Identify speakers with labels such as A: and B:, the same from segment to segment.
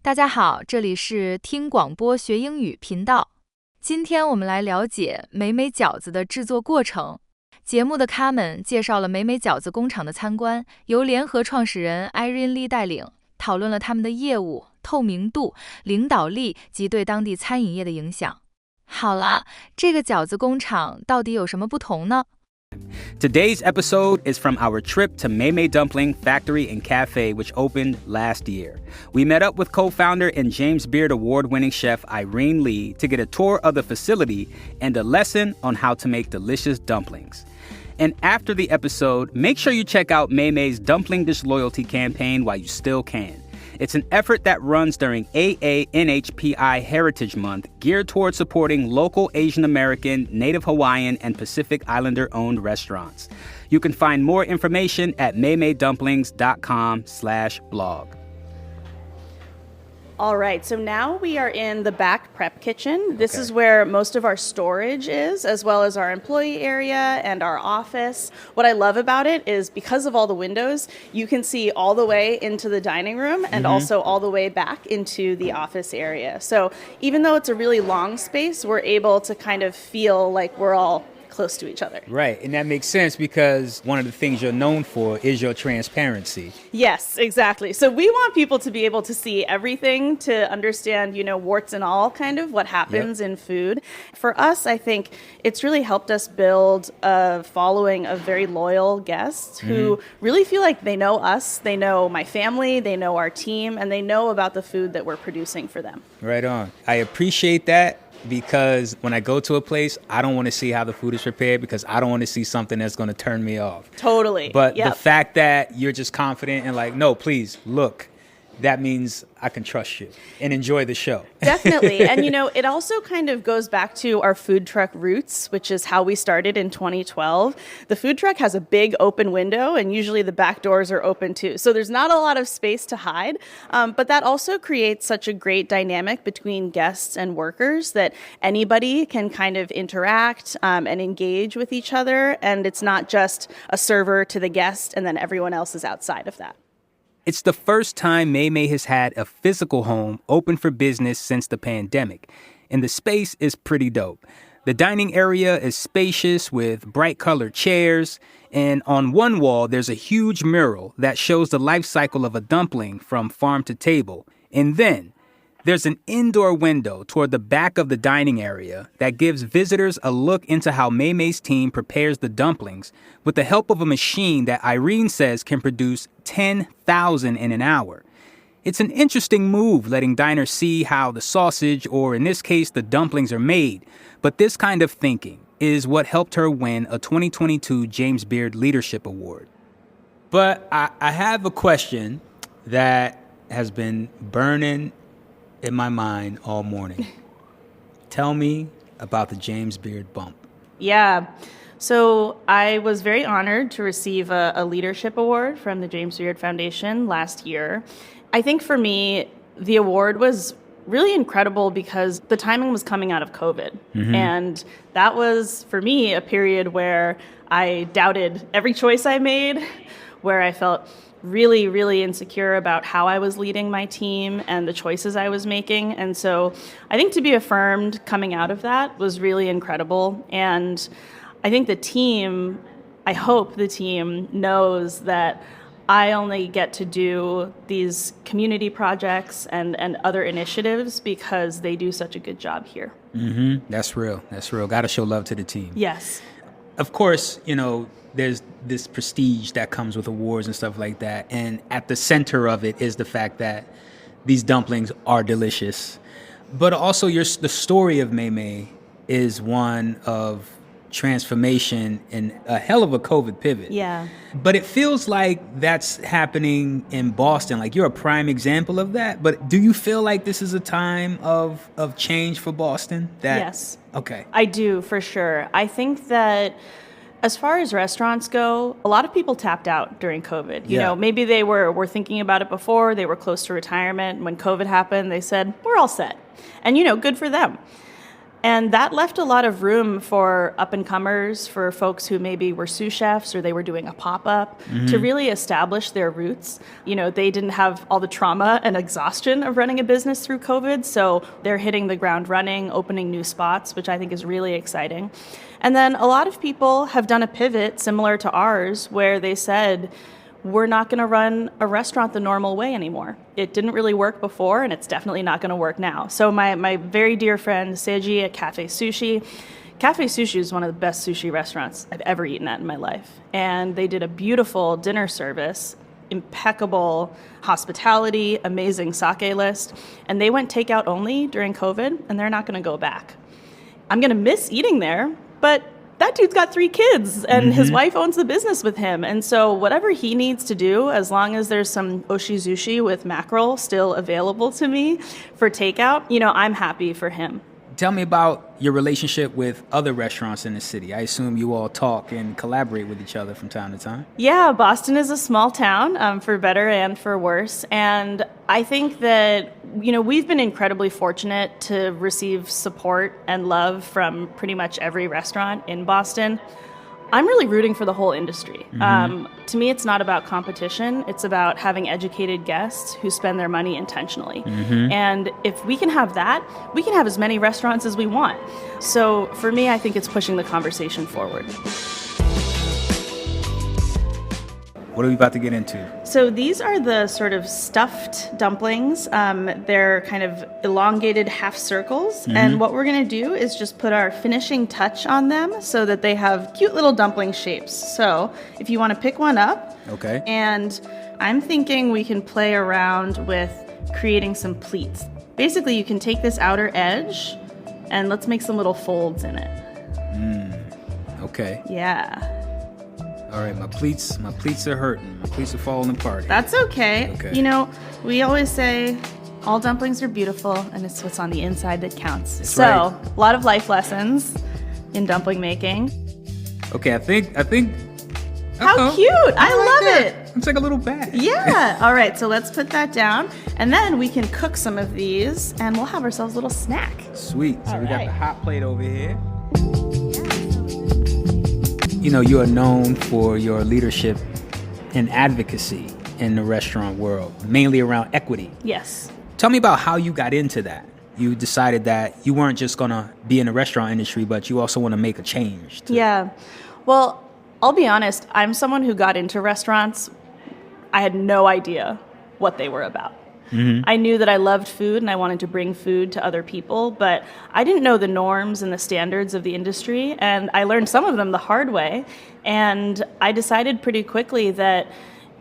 A: 大家好，这里是听广播学英语频道。今天我们来了解梅梅饺子的制作过程。节目的咖们介绍了梅梅饺子工厂的参观，由联合创始人Irene Lee带领，讨论了他们的业务、透明度、领导力及对当地餐饮业的影响。好了，这个饺子工厂到底有什么不同呢？
B: Today's episode is from our trip to Mei Mei Dumpling Factory and Cafe, which opened last year. We met up with co-founder and James Beard Award-winning chef Irene Lee to get a tour of the facility and a lesson on how to make delicious dumplings. And after the episode, make sure you check out Mei Mei's Dumpling Dish Loyalty campaign while you still can. It's an effort that runs during AANHPI Heritage Month, geared towards supporting local Asian American, Native Hawaiian, and Pacific Islander-owned restaurants. You can find more information at meimeidumplings.com/blog.
C: All right, so now we are in the back prep kitchen. This is where most of our storage is, as well as our employee area and our office. What I love about it is because of all the windows, you can see all the way into the dining room and also all the way back into the office area. So even though it's a really long space, we're able to kind of feel like we're all close to each other.
D: Right, and that makes sense because one of the things you're known for is your transparency.
C: Yes, exactly. So we want people to be able to see everything, to understand, warts and all kind of what happens in food. For us, I think it's really helped us build a following of very loyal guests who really feel like they know us, they know my family, they know our team, and they know about the food that we're producing for them.
D: Right on. I appreciate that. Because when I go to a place, I don't want to see how the food is prepared because I don't want to see something that's going to turn me off.
C: Totally.
D: But the fact that you're just confident and like, no, please, look, that means I can trust you and enjoy the show.
C: Definitely. And, it also kind of goes back to our food truck roots, which is how we started in 2012. The food truck has a big open window, and usually the back doors are open too. So there's not a lot of space to hide. But that also creates such a great dynamic between guests and workers that anybody can kind of interact and engage with each other. And it's not just a server to the guest and then everyone else is outside of that.
B: It's the first time Mei Mei has had a physical home open for business since the pandemic, and the space is pretty dope. The dining area is spacious with bright-colored chairs, and on one wall there's a huge mural that shows the life cycle of a dumpling from farm to table. And then there's an indoor window toward the back of the dining area that gives visitors a look into how Mei Mei's team prepares the dumplings with the help of a machine that Irene says can produce 10,000 in an hour. It's an interesting move, letting diners see how the sausage, or in this case, the dumplings, are made. But this kind of thinking is what helped her win a 2022 James Beard Leadership Award.
D: But I have a question that has been burning in my mind all morning. Tell me about the James Beard bump.
C: Yeah. So I was very honored to receive a leadership award from the James Beard Foundation last year. I think for me, the award was really incredible because the timing was coming out of COVID. And that was, for me, a period where I doubted every choice I made, where I felt really, really insecure about how I was leading my team and the choices I was making. And so I think to be affirmed coming out of that was really incredible. And I think I hope the team knows that I only get to do these community projects and other initiatives because they do such a good job here.
D: That's real. Got to show love to the team.
C: Yes.
D: Of course, there's this prestige that comes with awards and stuff like that. And at the center of it is the fact that these dumplings are delicious. But also the story of Mei Mei is one of transformation and a hell of a COVID pivot.
C: Yeah.
D: But it feels like that's happening in Boston. Like you're a prime example of that. But do you feel like this is a time of change for Boston?
C: Yes.
D: Okay.
C: I do, for sure. I think that as far as restaurants go, a lot of people tapped out during COVID. You know, maybe they were thinking about it before, they were close to retirement. When COVID happened, they said, we're all set. And, good for them. And that left a lot of room for up-and-comers, for folks who maybe were sous chefs or they were doing a pop-up to really establish their roots. You know, they didn't have all the trauma and exhaustion of running a business through COVID, so they're hitting the ground running, opening new spots, which I think is really exciting. And then a lot of people have done a pivot similar to ours where they said, we're not going to run a restaurant the normal way anymore. It didn't really work before, and it's definitely not going to work now. So my very dear friend Seiji at Cafe Sushi is one of the best sushi restaurants I've ever eaten at in my life. And they did a beautiful dinner service, impeccable hospitality, amazing sake list. And they went takeout only during COVID, and they're not going to go back. I'm going to miss eating there, but that dude's got 3 kids and his wife owns the business with him. And so whatever he needs to do, as long as there's some Oshizushi with mackerel still available to me for takeout, you know, I'm happy for him.
D: Tell me about your relationship with other restaurants in the city. I assume you all talk and collaborate with each other from time to time.
C: Yeah, Boston is a small town, for better and for worse. And I think that, you know, we've been incredibly fortunate to receive support and love from pretty much every restaurant in Boston. I'm really rooting for the whole industry. To me, it's not about competition. It's about having educated guests who spend their money intentionally. And if we can have that, we can have as many restaurants as we want. So for me, I think it's pushing the conversation forward.
D: What are we about to get into?
C: So these are the sort of stuffed dumplings. They're kind of elongated half circles. And what we're going to do is just put our finishing touch on them so that they have cute little dumpling shapes. So if you want to pick one up.
D: Okay.
C: And I'm thinking we can play around with creating some pleats. Basically, you can take this outer edge and let's make some little folds in it.
D: Okay.
C: Yeah.
D: All right, my pleats are hurting. My pleats are falling apart here.
C: That's okay.
D: Okay.
C: You know, we always say all dumplings are beautiful and it's what's on the inside that counts.
D: That's
C: so,
D: right.
C: A lot of life lessons in dumpling making.
D: Okay, I think.
C: How cute! I love it.
D: It's like a little bag.
C: Yeah. All right, so let's put that down and then we can cook some of these and we'll have ourselves a little snack.
D: Sweet. So
C: All
D: we got
C: right.
D: the hot plate over here. You know, you are known for your leadership and advocacy in the restaurant world, mainly around equity.
C: Yes.
D: Tell me about how you got into that. You decided that you weren't just going to be in the restaurant industry, but you also want to make a change.
C: Yeah. Well, I'll be honest, I'm someone who got into restaurants. I had no idea what they were about. I knew that I loved food and I wanted to bring food to other people, but I didn't know the norms and the standards of the industry, and I learned some of them the hard way. And I decided pretty quickly that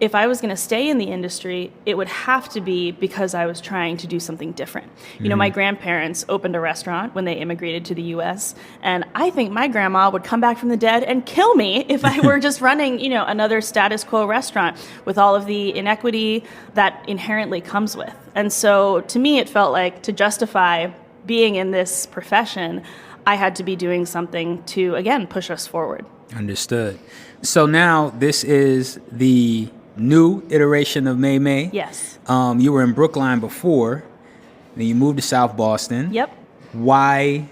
C: if I was going to stay in the industry, it would have to be because I was trying to do something different. You know, my grandparents opened a restaurant when they immigrated to the U.S., and I think my grandma would come back from the dead and kill me if I were just running, you know, another status quo restaurant with all of the inequity that inherently comes with. And so to me, it felt like to justify being in this profession, I had to be doing something to, again, push us forward.
D: Understood. So now this is the new iteration of Mei Mei.
C: Yes.
D: You were in Brookline before, then you moved to South Boston.
C: Yep.
D: Why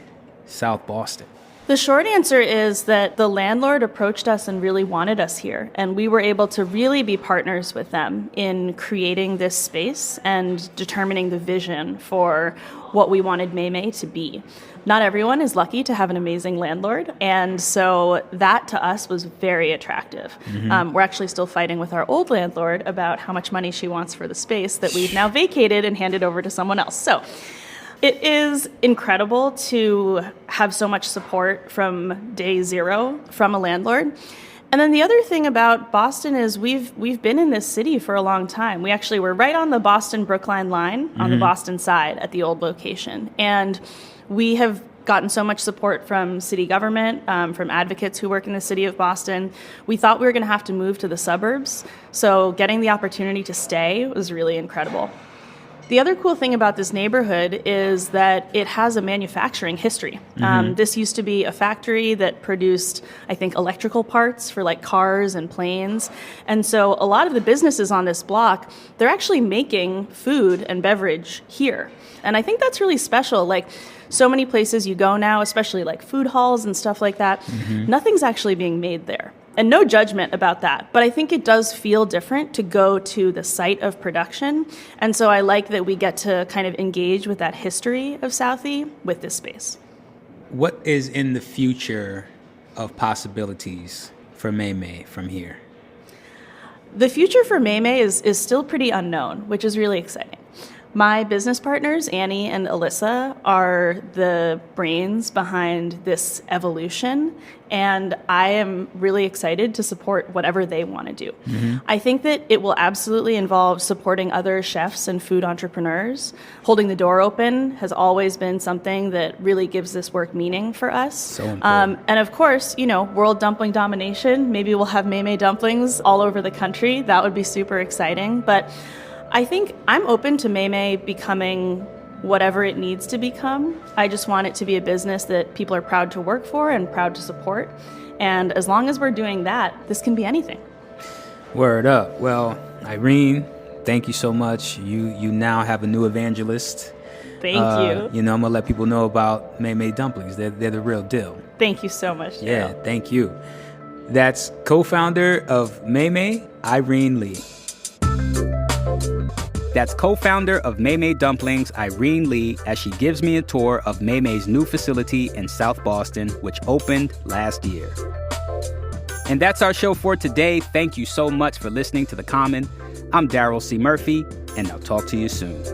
D: South Boston?
C: The short answer is that the landlord approached us and really wanted us here, and we were able to really be partners with them in creating this space and determining the vision for what we wanted Mei Mei to be. Not everyone is lucky to have an amazing landlord, and so that to us was very attractive. We're actually still fighting with our old landlord about how much money she wants for the space that we've now vacated and handed over to someone else. So it is incredible to have so much support from day zero from a landlord. And then the other thing about Boston is we've been in this city for a long time. We actually were right on the Boston-Brookline line on the Boston side at the old location. And we have gotten so much support from city government, from advocates who work in the city of Boston. We thought we were going to have to move to the suburbs. So getting the opportunity to stay was really incredible. The other cool thing about this neighborhood is that it has a manufacturing history. This used to be a factory that produced, I think, electrical parts for like cars and planes. And so a lot of the businesses on this block, they're actually making food and beverage here. And I think that's really special. Like so many places you go now, especially like food halls and stuff like that, nothing's actually being made there. And no judgment about that, but I think it does feel different to go to the site of production. And so I like that we get to kind of engage with that history of Southie with this space.
D: What is in the future of possibilities for Mei Mei from here?
C: The future for Mei Mei is still pretty unknown, which is really exciting. My business partners, Annie and Alyssa, are the brains behind this evolution, and I am really excited to support whatever they want to do. I think that it will absolutely involve supporting other chefs and food entrepreneurs. Holding the door open has always been something that really gives this work meaning for us.
D: So important.
C: And of course, you know, world dumpling domination. Maybe we'll have Mei Mei dumplings all over the country. That would be super exciting, but I think I'm open to Mei Mei becoming whatever it needs to become. I just want it to be a business that people are proud to work for and proud to support. And as long as we're doing that, this can be anything.
D: Word up. Well, Irene, thank you so much. You now have a new evangelist.
C: Thank you.
D: You know, I'm going to let people know about Mei Mei dumplings. They're the real deal.
C: Thank you so much, Daryl.
D: Yeah, thank you. That's co-founder of Mei Mei, Irene Lee.
B: That's co-founder of Mei Mei Dumplings, Irene Lee, as she gives me a tour of Mei Mei's new facility in South Boston, which opened last year. And that's our show for today. Thank you so much for listening to The Common. I'm Daryl C. Murphy, and I'll talk to you soon.